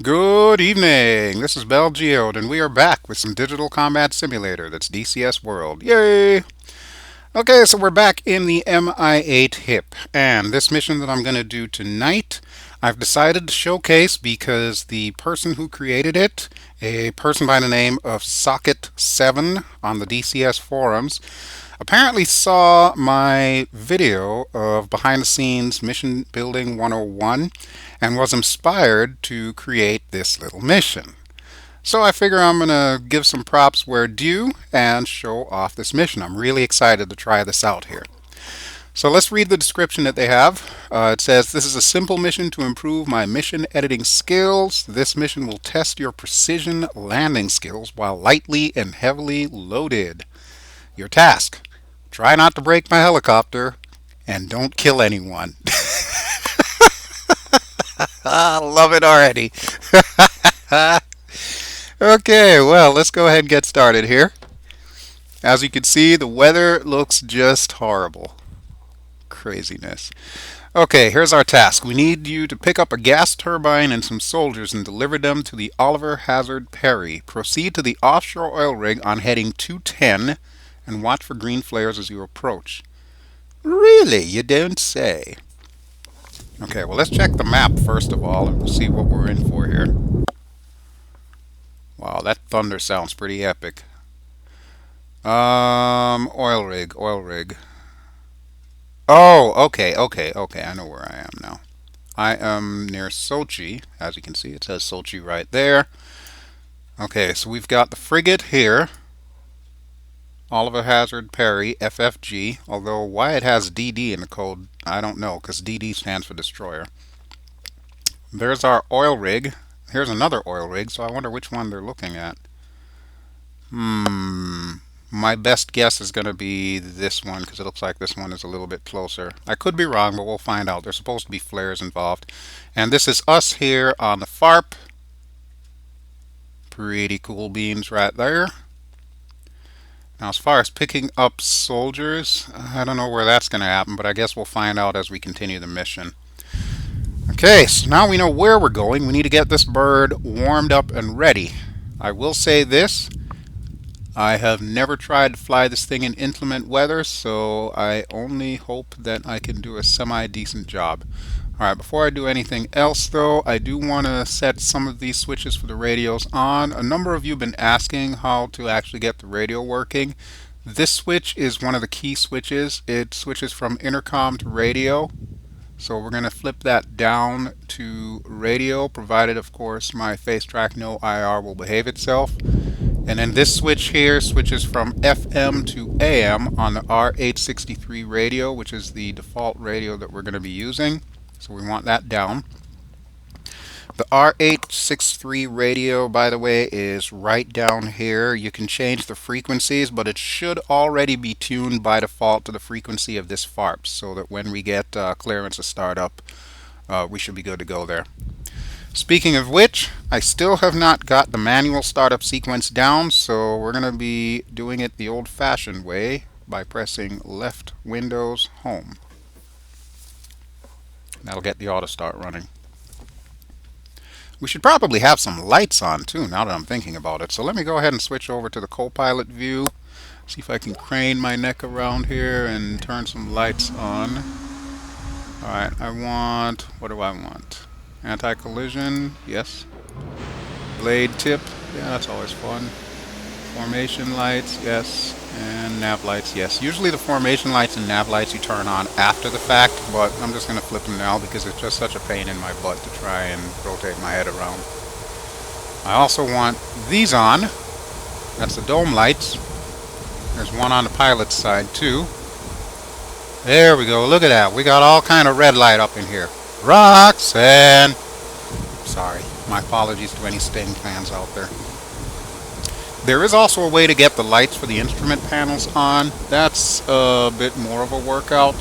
Good evening. This is BelGeode, and we are back with some digital combat simulator. That's DCS World. Yay! Okay, so we're back in the Mi-8 hip, and this mission that I'm going to do tonight, I've decided to showcase because the person who created it, a person by the name of Socket7 on the DCS forums, apparently saw my video of behind the scenes mission building 101 and was inspired to create this little mission. So I figure I'm going to give some props where due and show off this mission. I'm really excited to try this out here. So let's read the description that they have. It says, "This is a simple mission to improve my mission editing skills. This mission will test your precision landing skills while lightly and heavily loaded. Your task: try not to break my helicopter and don't kill anyone." I love it already. Okay, well, let's go ahead and get started here. As you can see, the weather looks just horrible. Craziness. Okay, here's our task. We need you to pick up a gas turbine and some soldiers and deliver them to the Oliver Hazard Perry. Proceed to the offshore oil rig on heading 210 and watch for green flares as you approach. Really? You don't say. Okay, well, let's check the map first of all and we'll see what we're in for here. Wow, that thunder sounds pretty epic. Oil rig, oil rig. Oh, okay, I know where I am now. I am near Sochi. As you can see, it says Sochi right there. Okay, so we've got the frigate here. Oliver Hazard Perry, FFG. Although why it has DD in the code, I don't know, because DD stands for destroyer. There's our oil rig. Here's another oil rig, so I wonder which one they're looking at. My best guess is going to be this one because it looks like this one is a little bit closer. I could be wrong, but we'll find out. There's supposed to be flares involved. And this is us here on the FARP. Pretty cool beans right there. Now, as far as picking up soldiers, I don't know where that's going to happen, but I guess we'll find out as we continue the mission. Okay, so now we know where we're going. We need to get this bird warmed up and ready. I will say this. I have never tried to fly this thing in inclement weather, so I only hope that I can do a semi-decent job. Alright, before I do anything else though, I do want to set some of these switches for the radios on. A number of you have been asking how to actually get the radio working. This switch is one of the key switches. It switches from intercom to radio. So we're going to flip that down to radio, provided of course my face track no IR will behave itself. And then this switch here switches from FM to AM on the R863 radio, which is the default radio that we're going to be using. So we want that down. The R863 radio, by the way, is right down here. You can change the frequencies, but it should already be tuned by default to the frequency of this FARP, so that when we get clearance to start up, we should be good to go there. Speaking of which, I still have not got the manual startup sequence down, so we're going to be doing it the old-fashioned way by pressing left Windows Home. That'll get the auto start running. We should probably have some lights on too, now that I'm thinking about it. So let me go ahead and switch over to the co-pilot view. See if I can crane my neck around here and turn some lights on. Alright, what do I want? Anti-collision, yes. Blade tip, yeah, that's always fun. Formation lights, yes. And nav lights, yes. Usually the formation lights and nav lights you turn on after the fact, but I'm just going to flip them now because it's just such a pain in my butt to try and rotate my head around. I also want these on. That's the dome lights. There's one on the pilot's side too. There we go, look at that. We got all kind of red light up in here. Roxanne! Sorry, my apologies to any Sting fans out there. There is also a way to get the lights for the instrument panels on. That's a bit more of a workout.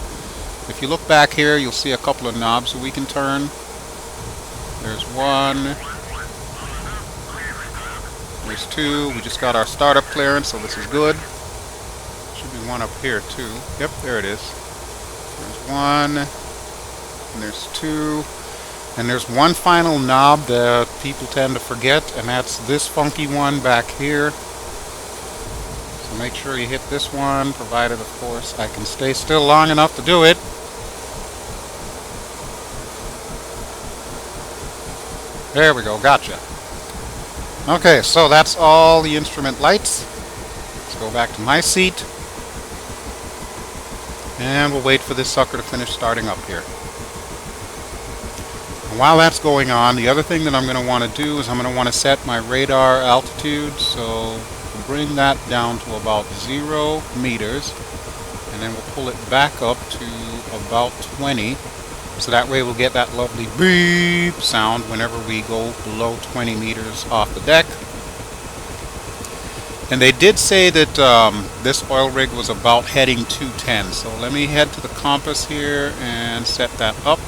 If you look back here, you'll see a couple of knobs that we can turn. There's one. There's two. We just got our startup clearance, so this is good. Should be one up here too. Yep, there it is. There's one. And there's two. And there's one final knob that people tend to forget, and that's this funky one back here. So make sure you hit this one, provided, of course, I can stay still long enough to do it. There we go, gotcha. Okay, so that's all the instrument lights. Let's go back to my seat. And we'll wait for this sucker to finish starting up here. And while that's going on, the other thing that I'm going to want to do is I'm going to want to set my radar altitude. So we'll bring that down to about 0 meters. And then we'll pull it back up to about 20. So that way we'll get that lovely beep sound whenever we go below 20 meters off the deck. And they did say that this oil rig was about heading 210. So let me head to the compass here and set that up.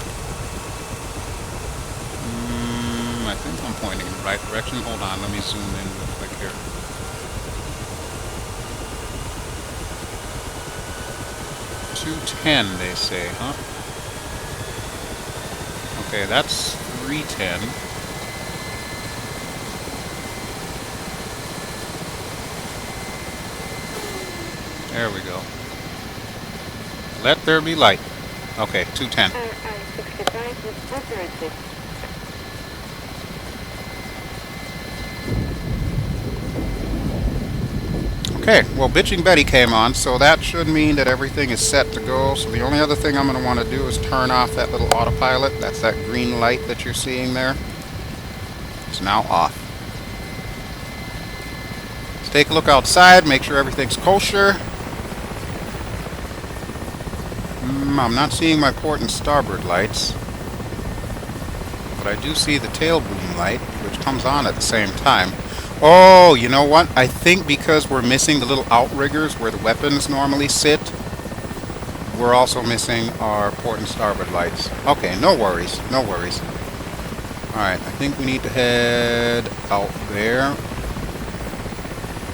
I think I'm pointing in the right direction. Hold on, let me zoom in real quick here. .210 they say, huh? Okay, that's 310. There we go. Let there be light. Okay, 210. Okay, well, Bitching Betty came on, so that should mean that everything is set to go. So the only other thing I'm going to want to do is turn off that little autopilot. That's that green light that you're seeing there. It's now off. Let's take a look outside, make sure everything's kosher. I'm not seeing my port and starboard lights, but I do see the tail boom light, which comes on at the same time. Oh, you know what? I think because we're missing the little outriggers where the weapons normally sit, we're also missing our port and starboard lights. Okay, no worries, no worries. Alright, I think we need to head out there.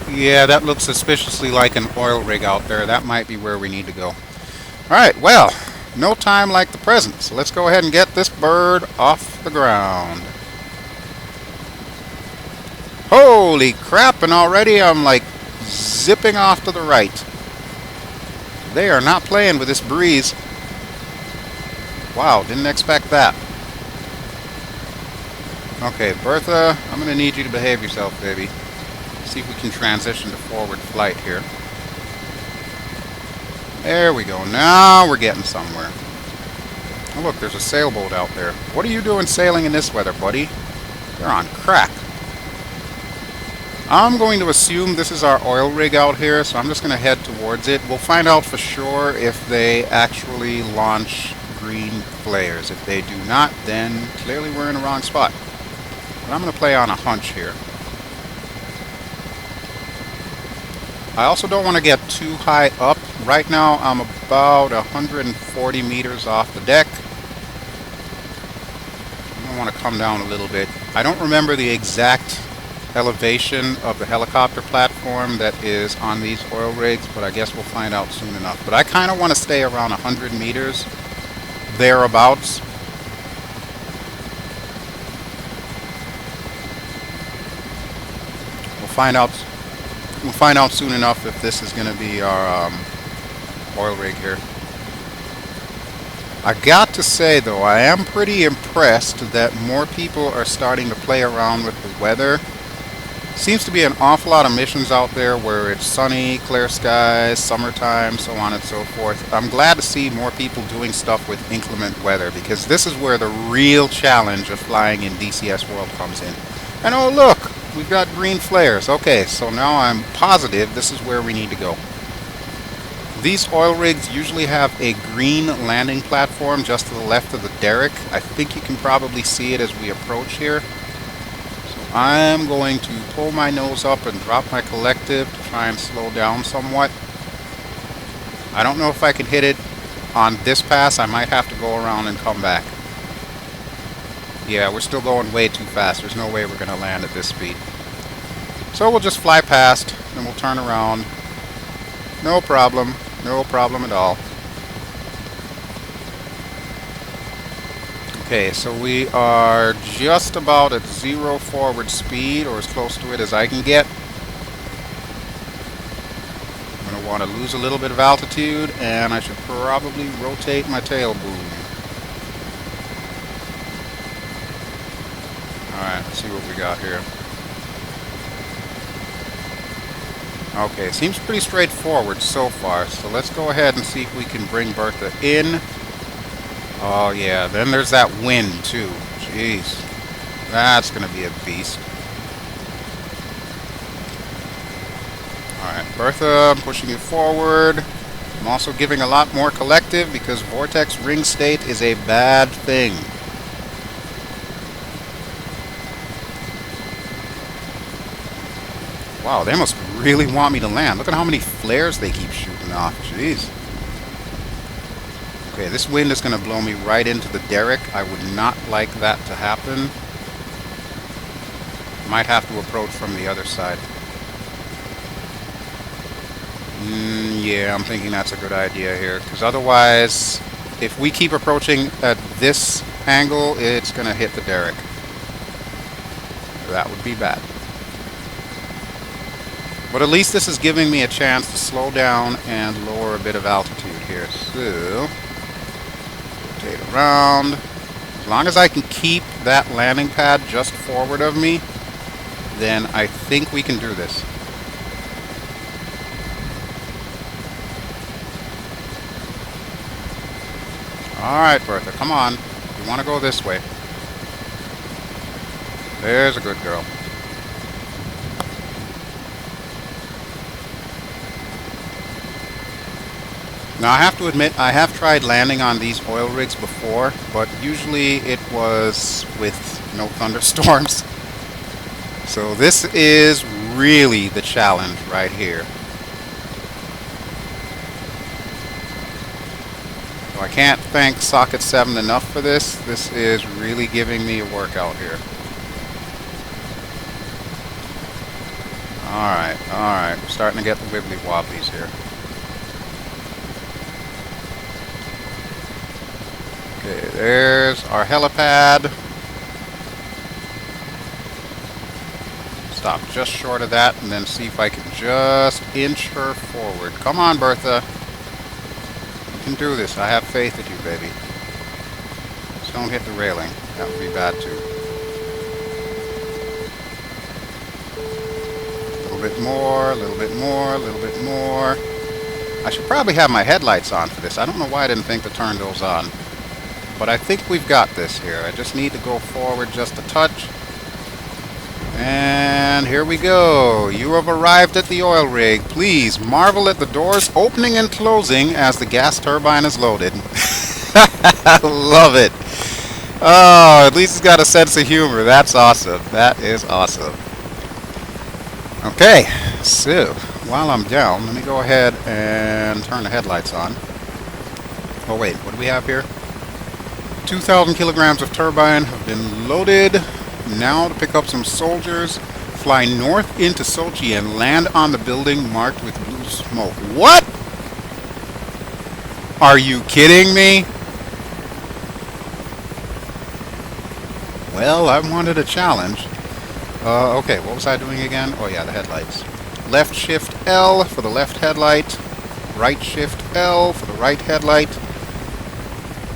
Yeah, that looks suspiciously like an oil rig out there. That might be where we need to go. Alright, well, no time like the present, so let's go ahead and get this bird off the ground. Holy crap, and already I'm like zipping off to the right. They are not playing with this breeze. Wow, didn't expect that. Okay, Bertha, I'm going to need you to behave yourself, baby. See if we can transition to forward flight here. There we go. Now we're getting somewhere. Oh, look, there's a sailboat out there. What are you doing sailing in this weather, buddy? You're on crack. I'm going to assume this is our oil rig out here, so I'm just going to head towards it. We'll find out for sure if they actually launch green flares. If they do not, then clearly we're in the wrong spot. But I'm going to play on a hunch here. I also don't want to get too high up. Right now I'm about 140 meters off the deck. I want to come down a little bit. I don't remember the exact elevation of the helicopter platform that is on these oil rigs, but I guess we'll find out soon enough. But I kind of want to stay around 100 meters, thereabouts. We'll find out soon enough if this is going to be our oil rig here. I got to say though, I am pretty impressed that more people are starting to play around with the weather. Seems to be an awful lot of missions out there where it's sunny, clear skies, summertime, so on and so forth. I'm glad to see more people doing stuff with inclement weather, because this is where the real challenge of flying in DCS World comes in. And oh look, we've got green flares. Okay, so now I'm positive this is where we need to go. These oil rigs usually have a green landing platform just to the left of the derrick. I think you can probably see it as we approach here. So I'm going to pull my nose up and drop my collective to try and slow down somewhat. I don't know if I can hit it on this pass. I might have to go around and come back. Yeah, we're still going way too fast. There's no way we're going to land at this speed. So we'll just fly past, and we'll turn around. No problem. No problem at all. Okay, so we are just about at 0 forward speed, or as close to it as I can get. I'm going to want to lose a little bit of altitude, and I should probably rotate my tail boom. Alright, let's see what we got here. Okay, seems pretty straightforward so far, so let's go ahead and see if we can bring Bertha in. Oh yeah, then there's that wind too. Jeez. That's gonna be a beast. Alright, Bertha, I'm pushing you forward. I'm also giving a lot more collective because vortex ring state is a bad thing. Wow, they must really want me to land. Look at how many flares they keep shooting off. Jeez. Okay, this wind is going to blow me right into the derrick. I would not like that to happen. Might have to approach from the other side. Yeah, I'm thinking that's a good idea here. Because otherwise, if we keep approaching at this angle, it's going to hit the derrick. That would be bad. But at least this is giving me a chance to slow down and lower a bit of altitude here. So, rotate around. As long as I can keep that landing pad just forward of me, then I think we can do this. Alright, Bertha, come on. You want to go this way. There's a good girl. Now I have to admit, I have tried landing on these oil rigs before, but usually it was with no thunderstorms. So this is really the challenge right here. So I can't thank Socket7 enough for this. This is really giving me a workout here. Alright, we're starting to get the wibbly wobblies here. Okay, there's our helipad. Stop just short of that and then see if I can just inch her forward. Come on, Bertha. You can do this. I have faith in you, baby. Just don't hit the railing. That would be bad too. A little bit more, a little bit more, a little bit more. I should probably have my headlights on for this. I don't know why I didn't think to turn those on. But I think we've got this here. I just need to go forward just a touch. And here we go. You have arrived at the oil rig. Please marvel at the doors opening and closing as the gas turbine is loaded. I love it. Oh, at least it's got a sense of humor. That's awesome. That is awesome. Okay, so while I'm down, let me go ahead and turn the headlights on. Oh wait, what do we have here? 2,000 kilograms of turbine have been loaded. Now to pick up some soldiers, fly north into Sochi and land on the building marked with blue smoke. What? Are you kidding me? Well, I wanted a challenge. Okay, what was I doing again? Oh yeah, the headlights. Left shift L for the left headlight. Right shift L for the right headlight.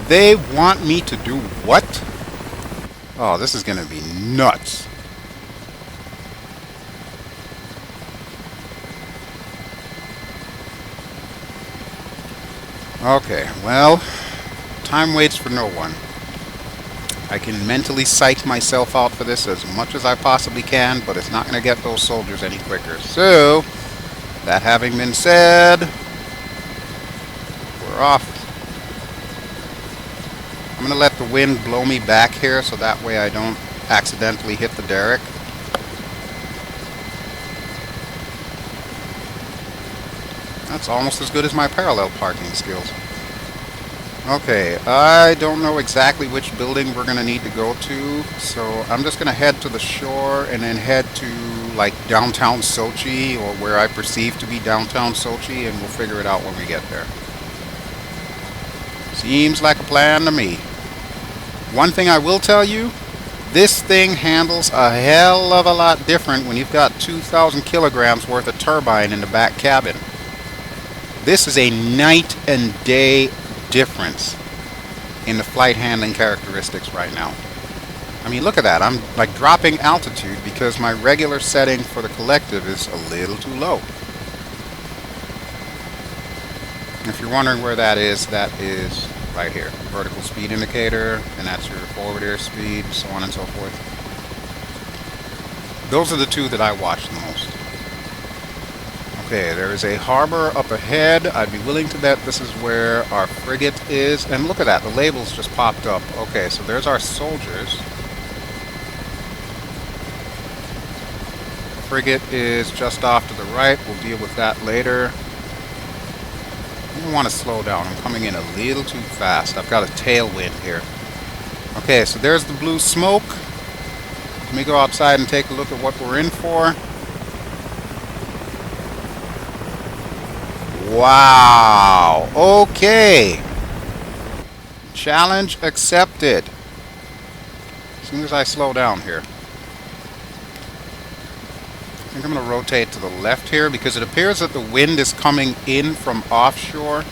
They want me to do what? Oh, this is going to be nuts. Okay, well, time waits for no one. I can mentally psych myself out for this as much as I possibly can, but it's not going to get those soldiers any quicker. So, that having been said, we're off. I'm going to let the wind blow me back here so that way I don't accidentally hit the derrick. That's almost as good as my parallel parking skills. Okay, I don't know exactly which building we're going to need to go to, so I'm just going to head to the shore and then head to like downtown Sochi or where I perceive to be downtown Sochi, and we'll figure it out when we get there. Seems like a plan to me. One thing I will tell you, this thing handles a hell of a lot different when you've got 2,000 kilograms worth of turbine in the back cabin. This is a night and day difference in the flight handling characteristics right now. I mean, look at that. I'm like dropping altitude because my regular setting for the Collective is a little too low. If you're wondering where that is right here. Vertical speed indicator, and that's your forward air speed, so on and so forth. Those are the two that I watch the most. Okay, there is a harbor up ahead. I'd be willing to bet this is where our frigate is. And look at that, the labels just popped up. Okay, so there's our soldiers. Frigate is just off to the right. We'll deal with that later. I want to slow down. I'm coming in a little too fast. I've got a tailwind here. Okay, so there's the blue smoke. Let me go outside and take a look at what we're in for. Wow. Okay. Challenge accepted. As soon as I slow down here. I think I'm going to rotate to the left here because it appears that the wind is coming in from offshore.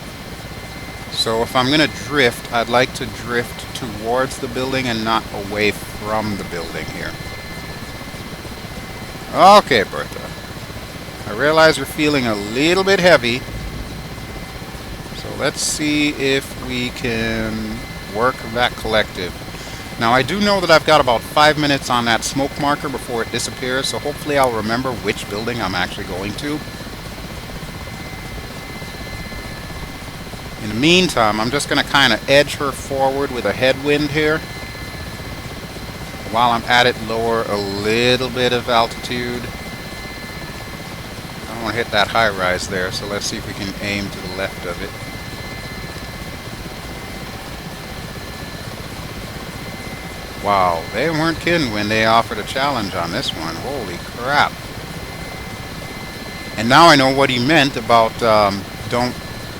So if I'm going to drift, I'd like to drift towards the building and not away from the building here. Okay, Bertha. I realize you're feeling a little bit heavy. So let's see if we can work that Collective. Now I do know that I've got about 5 minutes on that smoke marker before it disappears, so hopefully I'll remember which building I'm actually going to. In the meantime, I'm just going to kind of edge her forward with a headwind here. While I'm at it, lower a little bit of altitude. I don't want to hit that high rise there, so let's see if we can aim to the left of it. Wow, they weren't kidding when they offered a challenge on this one. Holy crap. And now I know what he meant about don't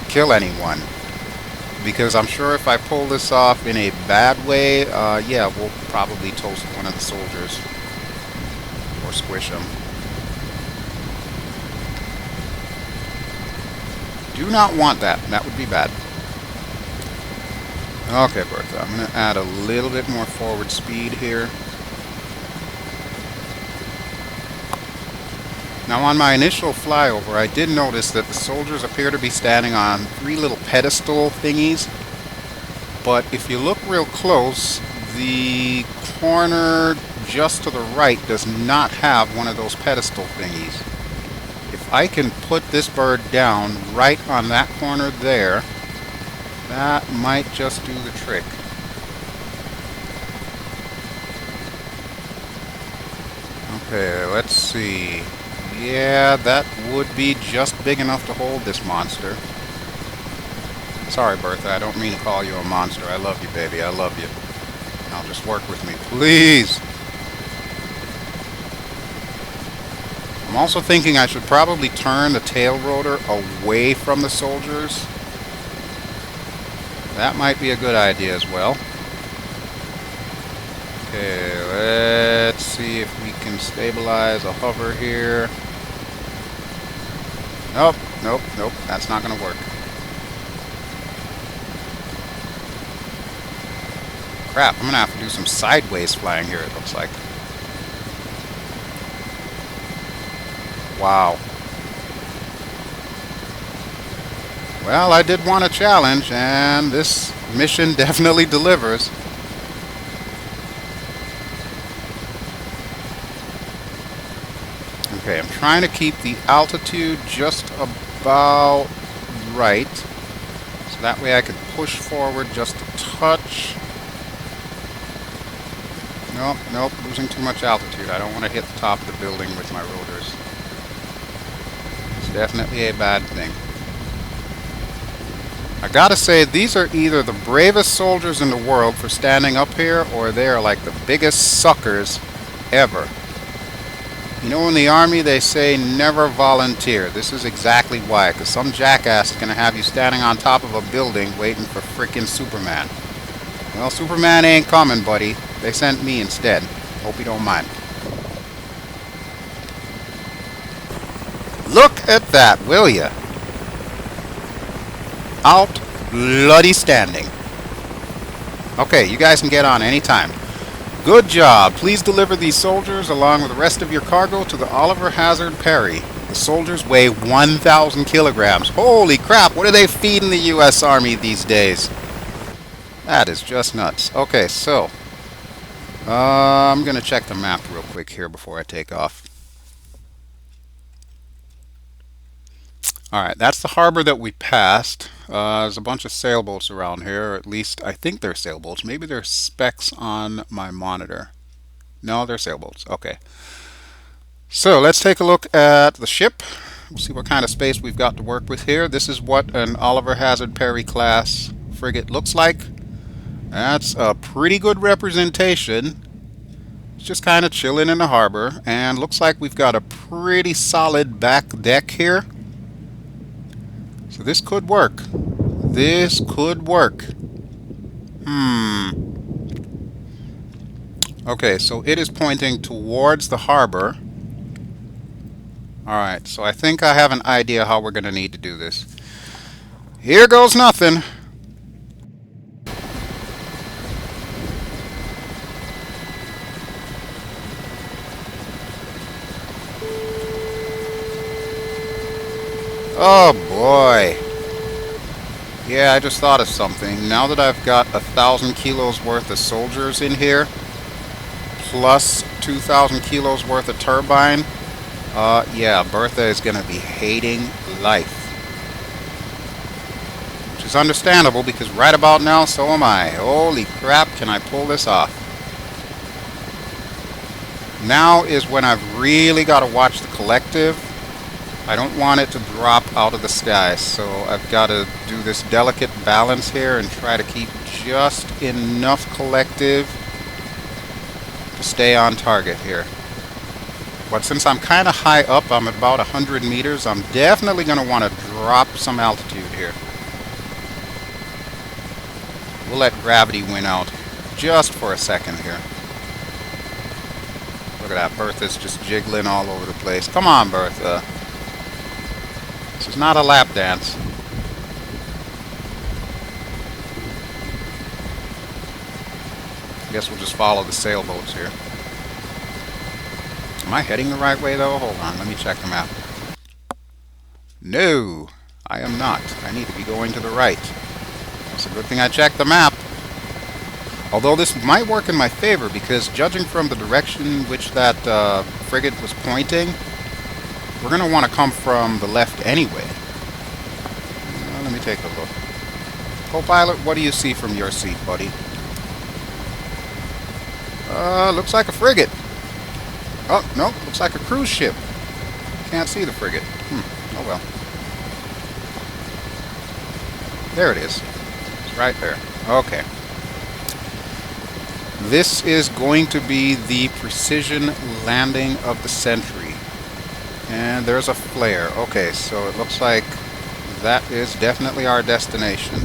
kill anyone. Because I'm sure if I pull this off in a bad way, yeah, we'll probably toast one of the soldiers. Or squish them. Do not want that. That would be bad. Okay, Bertha, I'm going to add a little bit more forward speed here. Now on my initial flyover, I did notice that the soldiers appear to be standing on 3 little pedestal thingies. But if you look real close, the corner just to the right does not have one of those pedestal thingies. If I can put this bird down right on that corner there, that might just do the trick. Okay, let's see. Yeah, that would be just big enough to hold this monster. Sorry, Bertha, I don't mean to call you a monster. I love you, baby. I love you. Now just work with me, please. I'm also thinking I should probably turn the tail rotor away from the soldiers. That might be a good idea as well. Okay, let's see if we can stabilize a hover here. Nope, nope, nope, that's not going to work. Crap, I'm going to have to do some sideways flying here, it looks like. Wow. Well, I did want a challenge, and this mission definitely delivers. Okay, I'm trying to keep the altitude just about right, so that way I can push forward just a touch. Nope, nope, losing too much altitude. I don't want to hit the top of the building with my rotors. It's definitely a bad thing. I gotta say, these are either the bravest soldiers in the world for standing up here, or they are like the biggest suckers ever. You know, in the Army, they say never volunteer. This is exactly why, because some jackass is going to have you standing on top of a building waiting for frickin' Superman. Well, Superman ain't coming, buddy. They sent me instead. Hope you don't mind. Look at that, will ya? Out bloody standing. Okay, you guys can get on anytime. Good job. Please deliver these soldiers along with the rest of your cargo to the Oliver Hazard Perry. The soldiers weigh 1,000 kilograms. Holy crap, what are they feeding the U.S. Army these days? That is just nuts. Okay, so I'm going to check the map real quick here before I take off. Alright, that's the harbor that we passed. There's a bunch of sailboats around here, or at least I think they're sailboats. Maybe they're specks on my monitor. No, they're sailboats. Okay. So let's take a look at the ship. We'll see what kind of space we've got to work with here. This is what an Oliver Hazard Perry class frigate looks like. That's a pretty good representation. It's just kind of chilling in the harbor, and looks like we've got a pretty solid back deck here. So this could work. This could work. Okay, so it is pointing towards the harbor. Alright, so I think I have an idea how we're going to need to do this. Here goes nothing. Oh boy. Yeah, I just thought of something. Now that I've got 1,000 kilos worth of soldiers in here, plus 2,000 kilos worth of turbine, yeah, Bertha is going to be hating life. Which is understandable, because right about now, so am I. Holy crap, can I pull this off? Now is when I've really got to watch the collective. I don't want it to drop out of the sky, so I've got to do this delicate balance here and try to keep just enough collective to stay on target here. But since I'm kind of high up, I'm at about 100 meters, I'm definitely going to want to drop some altitude here. We'll let gravity win out just for a second here. Look at that, Bertha's just jiggling all over the place. Come on, Bertha. This is not a lap dance. I guess we'll just follow the sailboats here. Am I heading the right way though? Hold on, let me check the map. No, I am not. I need to be going to the right. It's a good thing I checked the map. Although this might work in my favor, because judging from the direction which that frigate was pointing, we're going to want to come from the left anyway. Let me take a look. Co-pilot, what do you see from your seat, buddy? Looks like a frigate. Oh, no, looks like a cruise ship. Can't see the frigate. Oh well. There it is. It's right there. Okay. This is going to be the precision landing of the century. And there's a flare. Okay, so it looks like that is definitely our destination.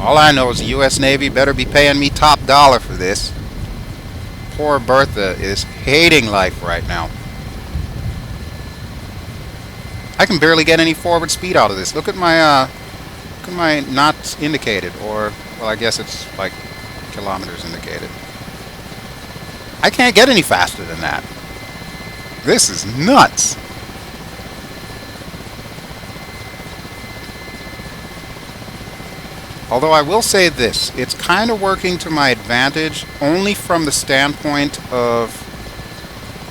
All I know is the U.S. Navy better be paying me top dollar for this. Poor Bertha is hating life right now. I can barely get any forward speed out of this. Look at my knots indicated, or, well, I guess it's like kilometers indicated. I can't get any faster than that. This is nuts. Although I will say this, it's kind of working to my advantage only from the standpoint of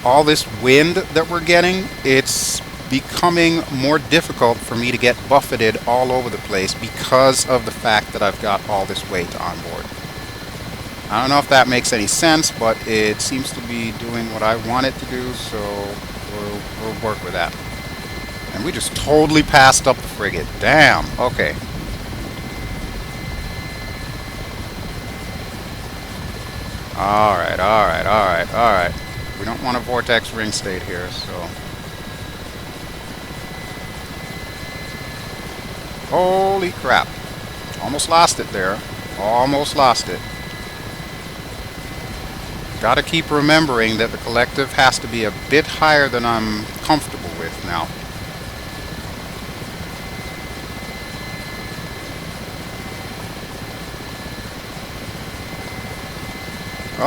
all this wind that we're getting. It's becoming more difficult for me to get buffeted all over the place because of the fact that I've got all this weight on board. I don't know if that makes any sense, but it seems to be doing what I want it to do, so we'll work with that. And we just totally passed up the frigate. Damn. Okay. Alright, alright, alright, alright. We don't want a vortex ring state here, so... Holy crap. Almost lost it there. Almost lost it. Gotta keep remembering that the collective has to be a bit higher than I'm comfortable with now.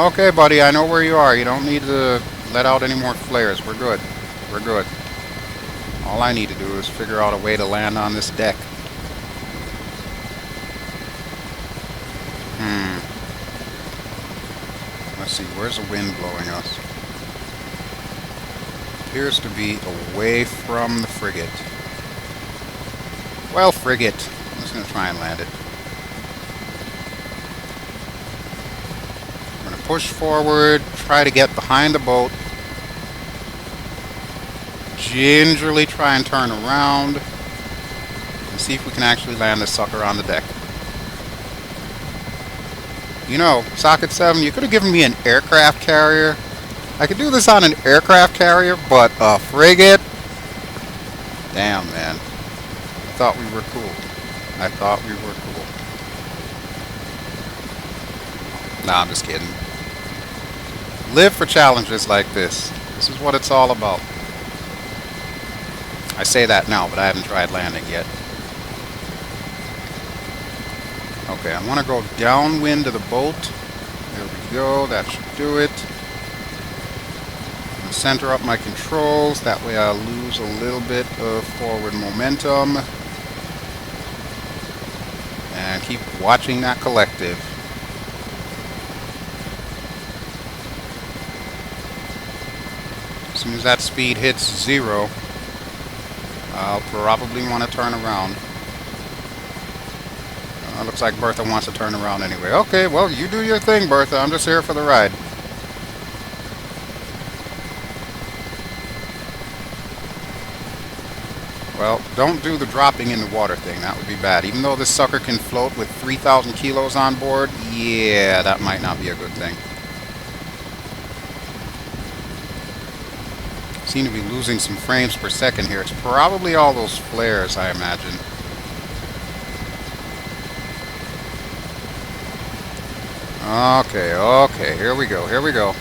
Okay, buddy, I know where you are. You don't need to let out any more flares. We're good. We're good. All I need to do is figure out a way to land on this deck. Let's see, where's the wind blowing us? Appears to be away from the frigate. Well, frigate. I'm just going to try and land it. I'm going to push forward, try to get behind the boat. Gingerly try and turn around. And see if we can actually land this sucker on the deck. You know, Socket7, you could have given me an aircraft carrier. I could do this on an aircraft carrier, but a frigate? Damn, man. I thought we were cool. I thought we were cool. Nah, I'm just kidding. Live for challenges like this. This is what it's all about. I say that now, but I haven't tried landing yet. Okay, I want to go downwind of the boat. There we go. That should do it. I'm going to center up my controls. That way I'll lose a little bit of forward momentum. And keep watching that collective. As soon as that speed hits 0, I'll probably want to turn around. Looks like Bertha wants to turn around anyway. Okay, well, you do your thing, Bertha. I'm just here for the ride. Well, don't do the dropping in the water thing. That would be bad. Even though this sucker can float with 3,000 kilos on board, yeah, that might not be a good thing. Seem to be losing some frames per second here. It's probably all those flares, I imagine. Okay, okay, here we go, here we go.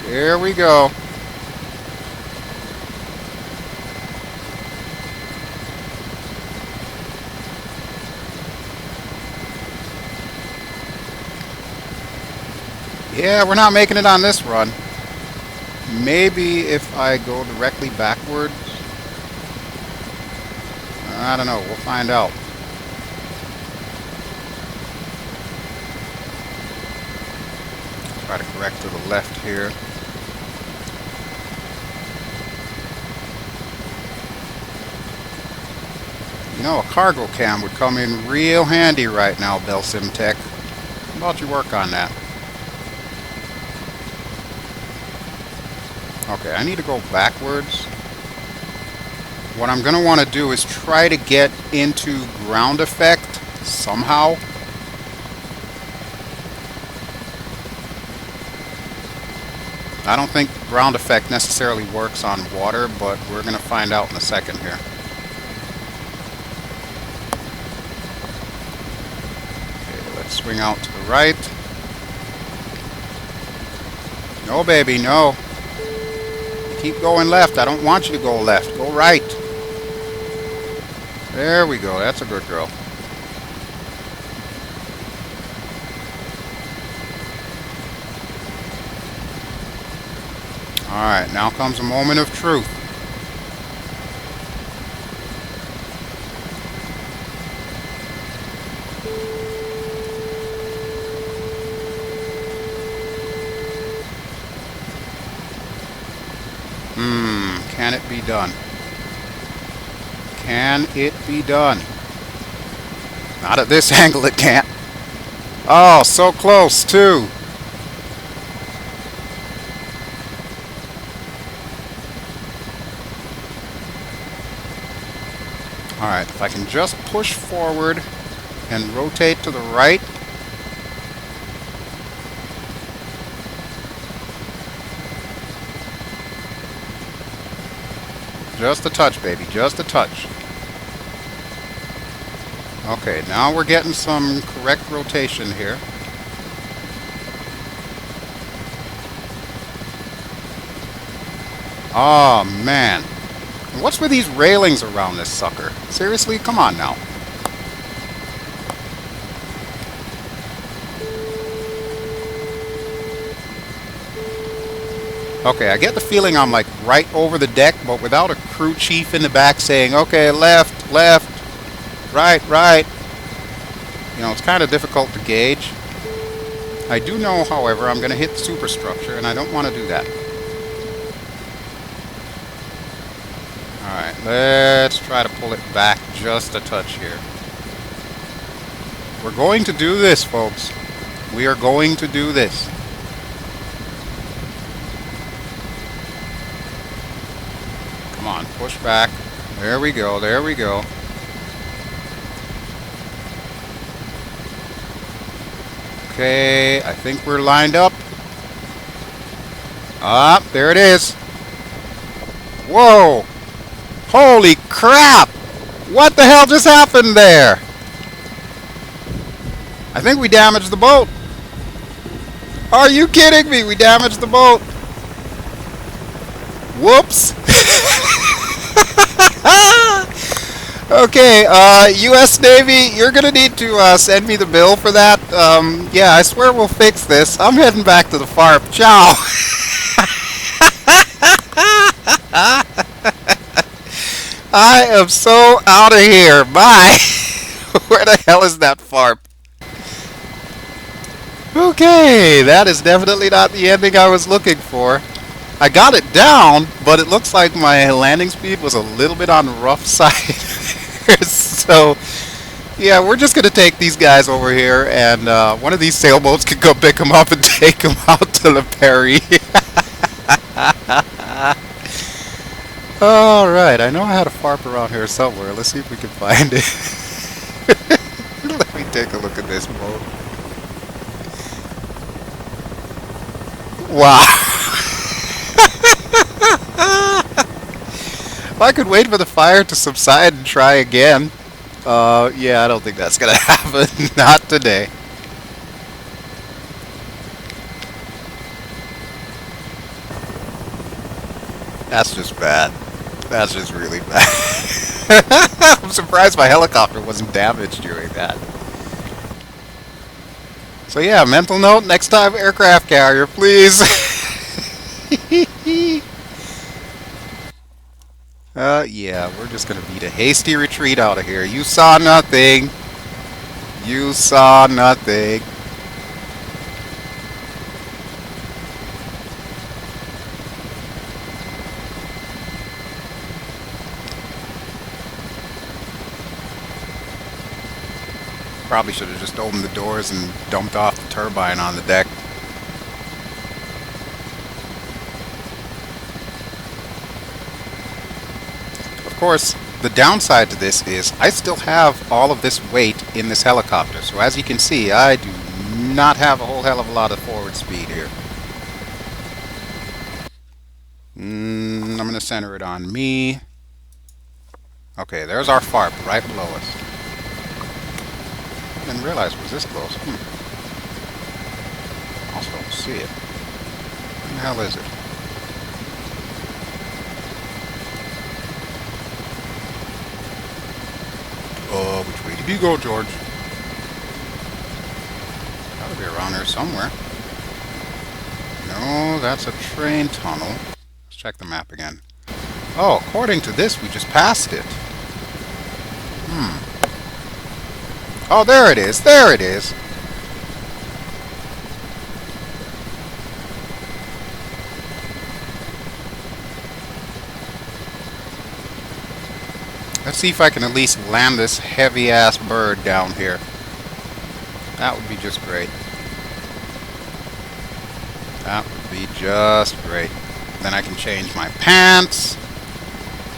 Here we go. Yeah, we're not making it on this run. Maybe if I go directly backwards. I don't know, we'll find out. Try to correct to the left here. You know, a cargo cam would come in real handy right now, BelSimTech. How about you work on that? Okay, I need to go backwards. What I'm going to want to do is try to get into ground effect somehow. I don't think ground effect necessarily works on water, but we're going to find out in a second here. Okay, let's swing out to the right. No, baby, no. Keep going left. I don't want you to go left. Go right. There we go. That's a good girl. Alright, now comes a moment of truth. Can it be done? Can it be done? Not at this angle, it can't. Oh, so close, too. Alright, if I can just push forward and rotate to the right. Just a touch, baby, just a touch. Okay, now we're getting some correct rotation here. Oh, man. What's with these railings around this sucker? Seriously? Come on now. Okay, I get the feeling I'm like right over the deck, but without a crew chief in the back saying, okay, left, left, right, right. You know, it's kind of difficult to gauge. I do know, however, I'm going to hit the superstructure, and I don't want to do that. Alright, let's try to pull it back just a touch here. We're going to do this, folks. We are going to do this. Come on, push back. There we go, there we go. Okay, I think we're lined up. Ah, there it is. Whoa! Holy crap! What the hell just happened there? I think we damaged the boat. Are you kidding me? We damaged the boat. Whoops. Okay, U.S. Navy, you're gonna need to send me the bill for that. Yeah, I swear we'll fix this. I'm heading back to the farm. Ciao. I am so out of here. Bye. Where the hell is that farm? Okay, that is definitely not the ending I was looking for. I got it down, but it looks like my landing speed was a little bit on the rough side. So, yeah, we're just going to take these guys over here, and one of these sailboats can go pick them up and take them out to the Perry. Alright, I know I had a FARP around here somewhere. Let's see if we can find it. Let me take a look at this boat. Wow. If I could wait for the fire to subside and try again. Yeah, I don't think that's gonna happen. Not today. That's just bad. That's just really bad. I'm surprised my helicopter wasn't damaged during that. So yeah, mental note, next time aircraft carrier, please. Yeah, we're just gonna beat a hasty retreat out of here. You saw nothing. You saw nothing. Probably should have just opened the doors and dumped off the turbine on the deck. Of course, the downside to this is I still have all of this weight in this helicopter. So as you can see, I do not have a whole hell of a lot of forward speed here. I'm going to center it on me. Okay, there's our FARP right below us. Didn't realize it was this close. Also don't see it. Where the hell is it? Which way did you go, George? Gotta be around here somewhere. No, that's a train tunnel. Let's check the map again. Oh, according to this, we just passed it. Oh, there it is. There it is. Let's see if I can at least land this heavy-ass bird down here. That would be just great. That would be just great. Then I can change my pants.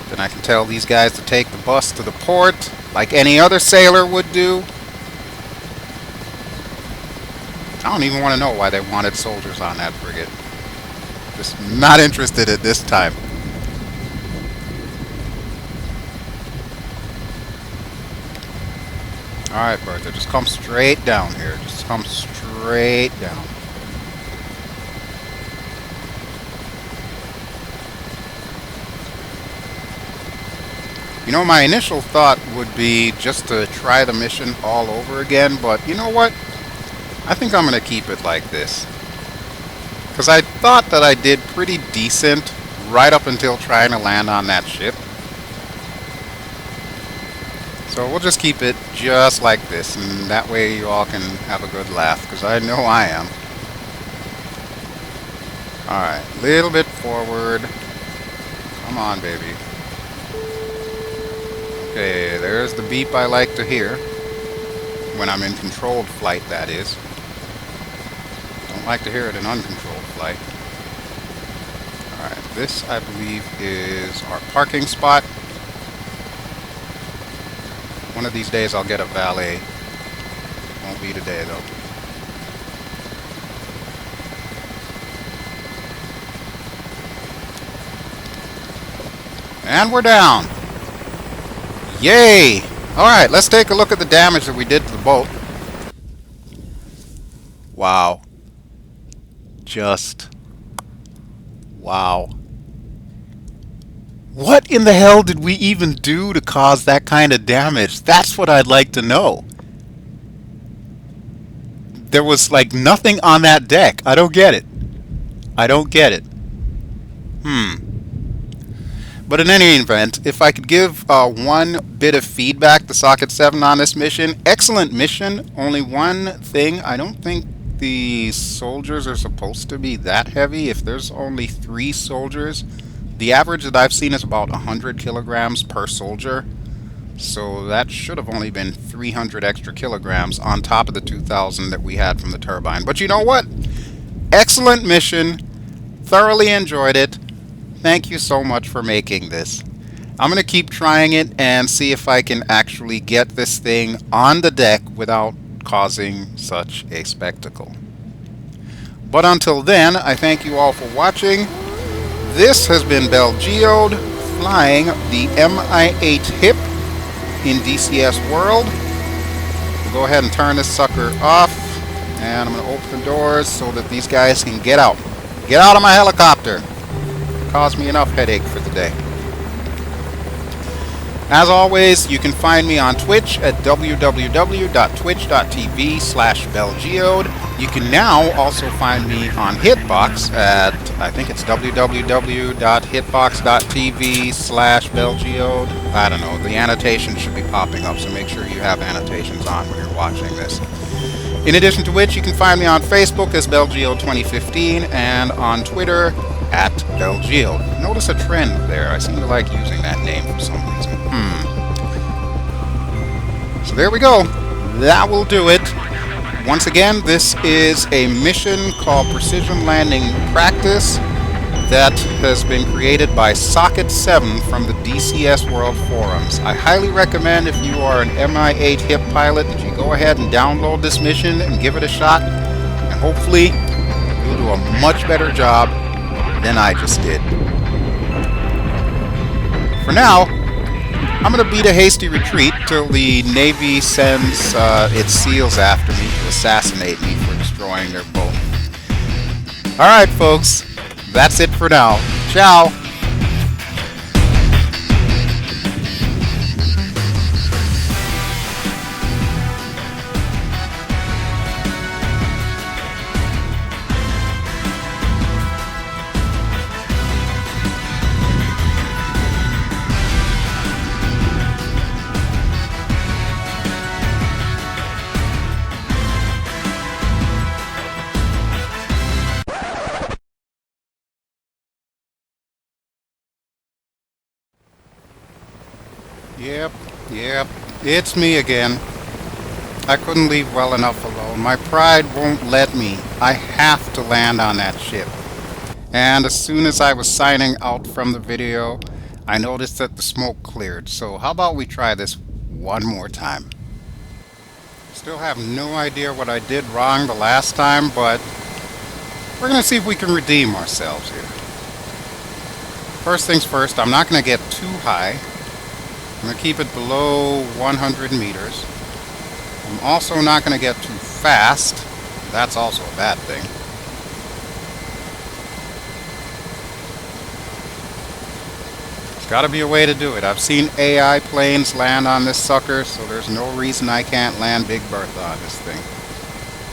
Then I can tell these guys to take the bus to the port, like any other sailor would do. I don't even want to know why they wanted soldiers on that frigate. Just not interested at this time. Alright, Bertha, just come straight down here. Just come straight down. You know, my initial thought would be just to try the mission all over again, but you know what? I think I'm going to keep it like this. Because I thought that I did pretty decent right up until trying to land on that ship. So we'll just keep it just like this, and that way you all can have a good laugh, because I know I am. Alright, little bit forward. Come on, baby. Okay, there's the beep I like to hear. When I'm in controlled flight, that is. Don't like to hear it in uncontrolled flight. Alright, this I believe is our parking spot. One of these days I'll get a valet. Won't be today though. And we're down. Yay! Alright, let's take a look at the damage that we did to the boat. Wow. Just... wow. What in the hell did we even do to cause that kind of damage? That's what I'd like to know. There was like nothing on that deck. I don't get it. I don't get it. But in any event, if I could give one bit of feedback to Socket7 on this mission, excellent mission. Only one thing, I don't think the soldiers are supposed to be that heavy. If there's only 3 soldiers, the average that I've seen is about 100 kilograms per soldier. So that should have only been 300 extra kilograms on top of the 2,000 that we had from the turbine. But you know what? Excellent mission. Thoroughly enjoyed it. Thank you so much for making this. I'm going to keep trying it and see if I can actually get this thing on the deck without causing such a spectacle. But until then, I thank you all for watching. This has been BelGeode flying the Mi-8 HIP in DCS World. We'll go ahead and turn this sucker off, and I'm going to open the doors so that these guys can get out. Get out of my helicopter! Caused me enough headache for the day. As always, you can find me on Twitch at www.twitch.tv/BelGeode. You can now also find me on Hitbox at, I think it's www.hitbox.tv/BelGeode. I don't know, the annotation should be popping up, so make sure you have annotations on when you're watching this. In addition to which, you can find me on Facebook as BelGeode 2015 and on Twitter at BelGeode. Notice a trend there. I seem to like using that name for some reason. So there we go. That will do it. Once again, this is a mission called Precision Landing Practice that has been created by Socket7 from the DCS World Forums. I highly recommend, if you are an Mi-8 HIP pilot, that you go ahead and download this mission and give it a shot, and hopefully you'll do a much better job than I just did. For now, I'm going to beat a hasty retreat till the Navy sends its SEALs after me to assassinate me for destroying their boat. Alright folks, that's it for now. Ciao! Yep, it's me again. I couldn't leave well enough alone. My pride won't let me. I have to land on that ship. And as soon as I was signing out from the video, I noticed that the smoke cleared. So how about we try this one more time? Still have no idea what I did wrong the last time, but we're going to see if we can redeem ourselves here. First things first, I'm not going to get too high. I'm going to keep it below 100 meters. I'm also not going to get too fast. That's also a bad thing. There's got to be a way to do it. I've seen AI planes land on this sucker, so there's no reason I can't land Big Bertha on this thing.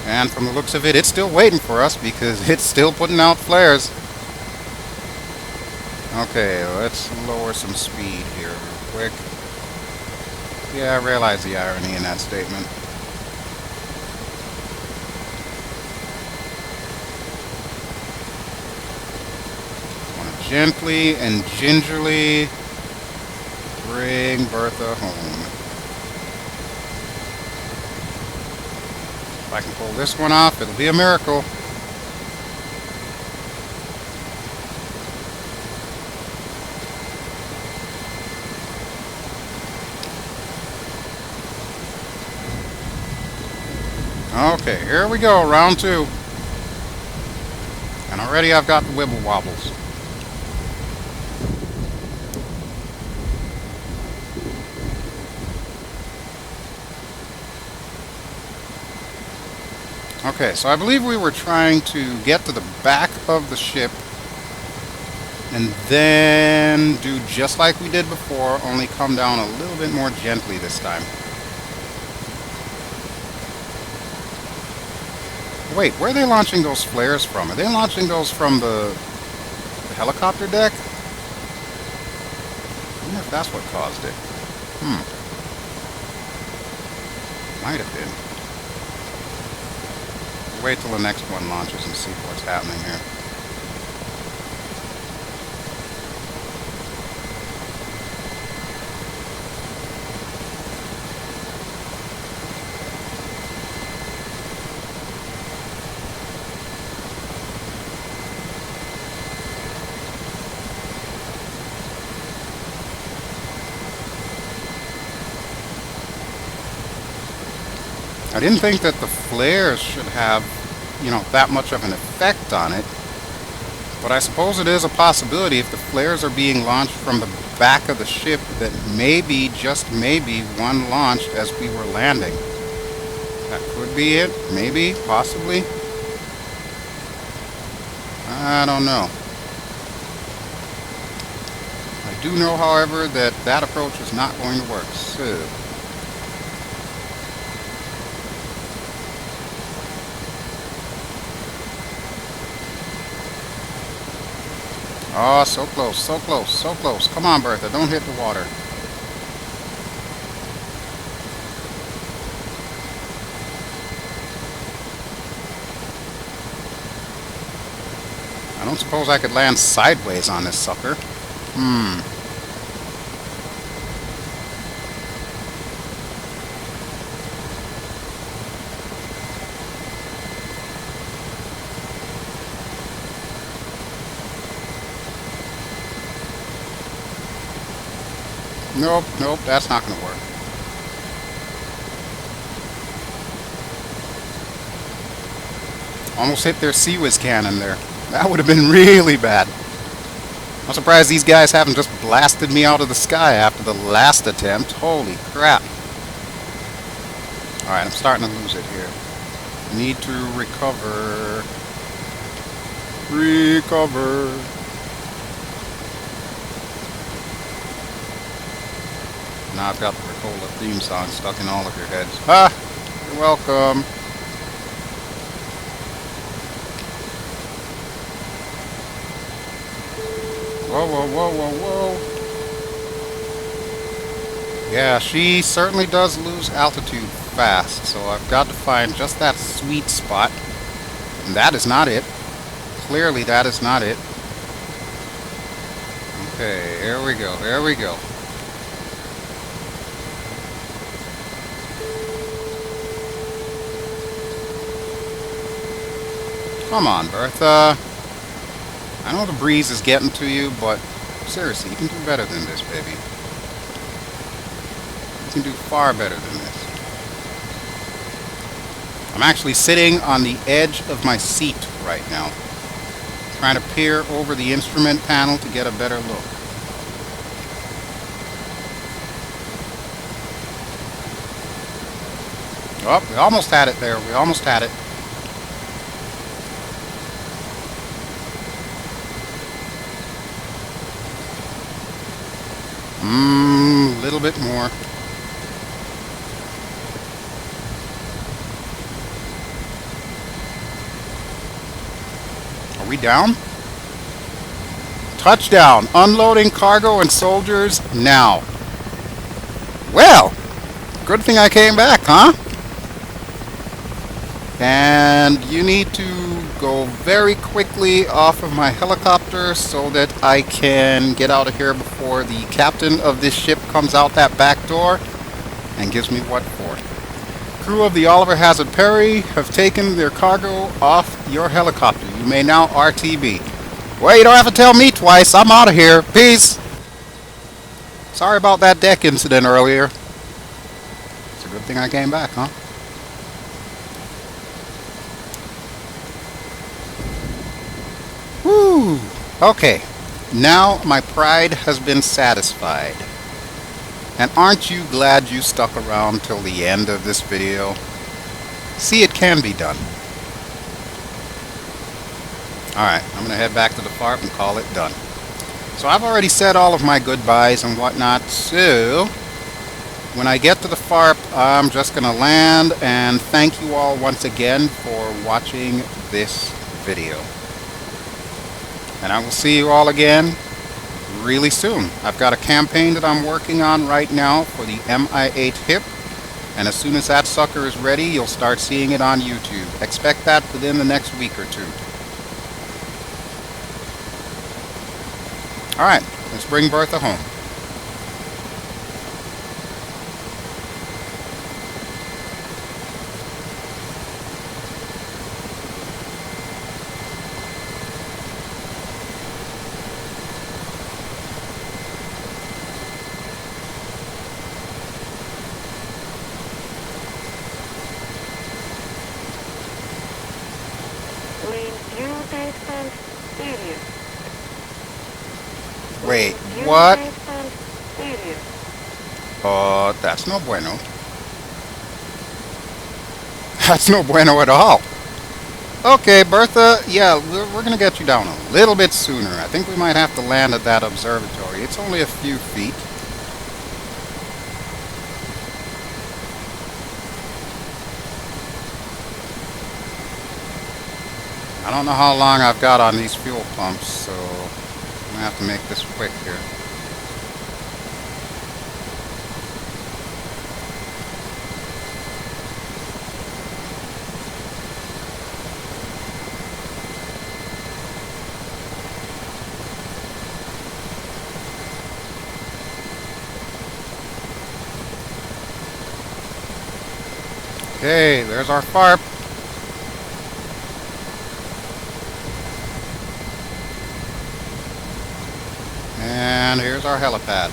And from the looks of it, it's still waiting for us because it's still putting out flares. Okay, let's lower some speed here real quick. Yeah, I realize the irony in that statement. Want to gently and gingerly bring Bertha home. If I can pull this one off, it'll be a miracle. Okay, here we go, round 2. And already I've got the wibble wobbles. Okay, so I believe we were trying to get to the back of the ship and then do just like we did before, only come down a little bit more gently this time. Wait, where are they launching those flares from? Are they launching those from the helicopter deck? I wonder if that's what caused it. Might have been. Wait till the next one launches and see what's happening here. I didn't think that the flares should have, that much of an effect on it. But I suppose it is a possibility if the flares are being launched from the back of the ship that maybe, just maybe, one launched as we were landing. That could be it. Maybe. Possibly. I don't know. I do know, however, that that approach is not going to work. So... oh, so close, so close, so close. Come on, Bertha, don't hit the water. I don't suppose I could land sideways on this sucker. Nope, nope, that's not going to work. Almost hit their Sea-Whiz cannon there. That would have been really bad. I'm surprised these guys haven't just blasted me out of the sky after the last attempt. Holy crap. Alright, I'm starting to lose it here. Need to recover. Recover. Now I've got the Ricola theme song stuck in all of your heads. Ha! You're welcome. Whoa, whoa, whoa, whoa, whoa. Yeah, she certainly does lose altitude fast, so I've got to find just that sweet spot. And that is not it. Clearly that is not it. Okay, here we go, here we go. Come on, Bertha. I know the breeze is getting to you, but seriously, you can do better than this, baby. You can do far better than this. I'm actually sitting on the edge of my seat right now, trying to peer over the instrument panel to get a better look. Oh, we almost had it there. We almost had it. A little bit more. Are we down? Touchdown. Unloading cargo and soldiers now. Well, good thing I came back, huh? And you need to go very quickly off of my helicopter so that I can get out of here before the captain of this ship comes out that back door and gives me what for. Crew of the Oliver Hazard Perry have taken their cargo off your helicopter. You may now RTB. Well, you don't have to tell me twice. I'm out of here. Peace. Sorry about that deck incident earlier. It's a good thing I came back, huh? Woo! Okay, now my pride has been satisfied. And aren't you glad you stuck around till the end of this video? See, it can be done. Alright, I'm going to head back to the farm and call it done. So I've already said all of my goodbyes and whatnot, so when I get to the FARP, I'm just going to land and thank you all once again for watching this video. And I will see you all again really soon. I've got a campaign that I'm working on right now for the Mi-8 hip, and as soon as that sucker is ready, you'll start seeing it on YouTube. Expect that within the next week or two. Alright, let's bring Bertha home. Wait, what? That's no bueno. That's no bueno at all. Okay, Bertha, yeah, we're going to get you down a little bit sooner. I think we might have to land at that observatory. It's only a few feet. I don't know how long I've got on these fuel pumps, so I'm going to have to make this quick here. Okay, there's our FARP. And here's our helipad.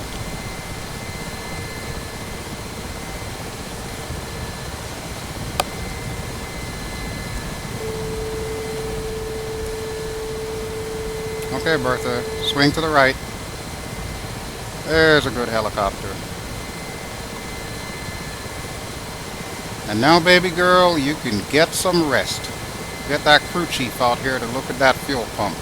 Okay, Bertha, swing to the right. There's a good helicopter. And now, baby girl, you can get some rest. Get that crew chief out here to look at that fuel pump.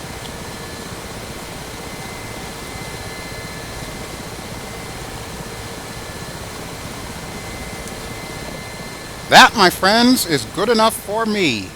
That, my friends, is good enough for me.